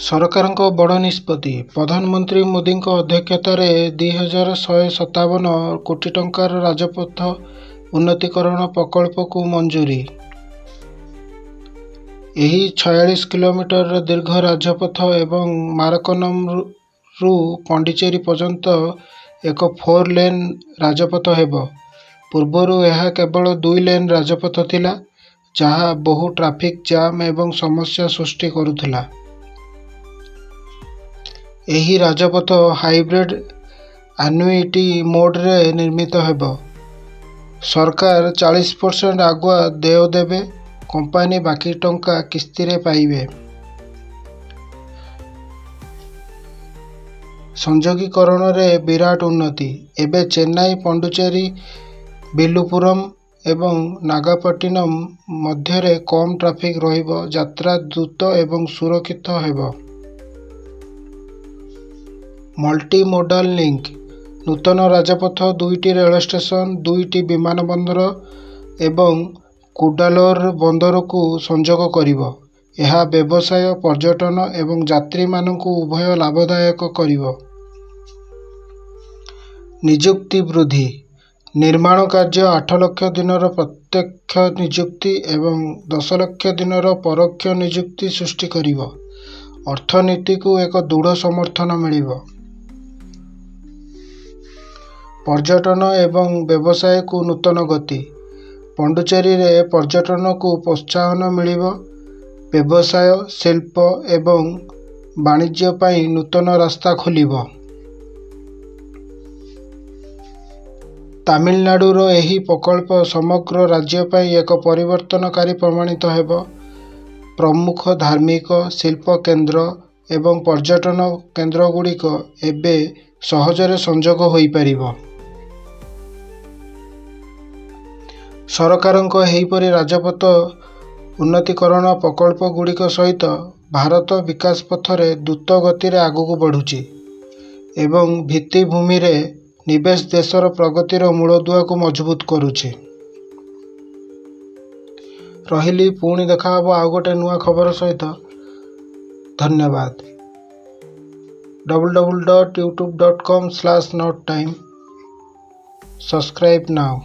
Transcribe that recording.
ସରକାରଙ୍କ ବଡ଼ ନିଷ୍ପତ୍ତି। ପ୍ରଧାନମନ୍ତ୍ରୀ ମୋଦିଙ୍କ ଅଧ୍ୟକ୍ଷତାରେ 2,157 କୋଟି ଟଙ୍କାର ରାଜପଥ ଉନ୍ନତୀକରଣ ପ୍ରକଳ୍ପକୁ ମଞ୍ଜୁରୀ। ଏହି 46 କିଲୋମିଟର ଦୀର୍ଘ ରାଜପଥ ଏବଂ ମାରାକନମରୁ ପଣ୍ଡିଚେରୀ ପର୍ଯ୍ୟନ୍ତ ଏକ 4 ଲେନ୍ ରାଜପଥ ହେବ। ପୂର୍ବରୁ ଏହା କେବଳ 2 ଲେନ୍ ରାଜପଥ ଥିଲା, ଯାହା ବହୁ ଟ୍ରାଫିକ୍ ଜାମ୍ ଏବଂ ସମସ୍ୟା ସୃଷ୍ଟି କରୁଥିଲା। ଏହି ରାଜପଥ ହାଇବ୍ରିଡ୍ ଆନ୍ୟୁଇଟି ମୋଡରେ ନିର୍ମିତ ହେବ। ସରକାର 40% ଆଗୁଆ ଦେୟ ଦେବେ, କମ୍ପାନୀ ବାକି ଟଙ୍କା କିସ୍ତିରେ ପାଇବେ। ସଂଯୋଗୀକରଣରେ ବିରାଟ ଉନ୍ନତି। ଏବେ ଚେନ୍ନାଇ, ପଣ୍ଡୁଚେରୀ, ବିଲୁପୁରମ୍ ଏବଂ ନାଗାପଟ୍ଟିନମ୍ ମଧ୍ୟରେ କମ୍ ଟ୍ରାଫିକ୍ ରହିବ। ଯାତ୍ରା ଦ୍ରୁତ ଏବଂ ସୁରକ୍ଷିତ ହେବ। Multi modal link. ନୂତନ ରାଜପଥ 2ଟି ରେଳ ଷ୍ଟେସନ, 2ଟି ବିମାନବନ୍ଦର ଏବଂ କୁଡାଲୋର ବନ୍ଦରକୁ ସଂଯୋଗ କରିବ। ଏହା ବ୍ୟବସାୟ, ପର୍ଯ୍ୟଟନ ଏବଂ ଯାତ୍ରୀମାନଙ୍କୁ ଉଭୟ ଲାଭଦାୟକ କରିବ। ନିଯୁକ୍ତି ବୃଦ୍ଧି। ନିର୍ମାଣ କାର୍ଯ୍ୟ 8 ଲକ୍ଷ ଦିନର ପ୍ରତ୍ୟକ୍ଷ ନିଯୁକ୍ତି ଏବଂ 10 ଲକ୍ଷ ଦିନର ପରୋକ୍ଷ ନିଯୁକ୍ତି ସୃଷ୍ଟି କରିବ। ଅର୍ଥନୀତିକୁ ଏକ ଦୃଢ଼ ସମର୍ଥନ ମିଳିବ। ପର୍ଯ୍ୟଟନ ଏବଂ ବ୍ୟବସାୟକୁ ନୂତନ ଗତି। ପଣ୍ଡୁଚେରୀରେ ପର୍ଯ୍ୟଟନକୁ ପ୍ରୋତ୍ସାହନ ମିଳିବ। ବ୍ୟବସାୟ, ଶିଳ୍ପ ଏବଂ ବାଣିଜ୍ୟ ପାଇଁ ନୂତନ ରାସ୍ତା ଖୋଲିବ। ତାମିଲନାଡୁର ଏହି ପ୍ରକଳ୍ପ ସମଗ୍ର ରାଜ୍ୟ ପାଇଁ ଏକ ପରିବର୍ତ୍ତନକାରୀ ପ୍ରମାଣିତ ହେବ। ପ୍ରମୁଖ ଧାର୍ମିକ, ଶିଳ୍ପ କେନ୍ଦ୍ର ଏବଂ ପର୍ଯ୍ୟଟନ କେନ୍ଦ୍ରଗୁଡ଼ିକ ଏବେ ସହଜରେ ସଂଯୋଗ ହୋଇପାରିବ। ସରକାରଙ୍କ ଏହିପରି ରାଜପଥ ଉନ୍ନତୀକରଣ ପ୍ରକଳ୍ପଗୁଡ଼ିକ ସହିତ ଭାରତ ବିକାଶ ପଥରେ ଦ୍ରୁତ ଗତିରେ ଆଗକୁ ବଢ଼ୁଛି ଏବଂ ଭିତ୍ତିଭୂମିରେ ନିବେଶ ଦେଶର ପ୍ରଗତିର ମୂଳଦୁଆକୁ ମଜବୁତ କରୁଛି। ରହିଲି, ପୁଣି ଦେଖାହେବ ଆଉ ଗୋଟେ ନୂଆ ଖବର ସହିତ। ଧନ୍ୟବାଦ। www.youtube.com/notetime। Subscribe now.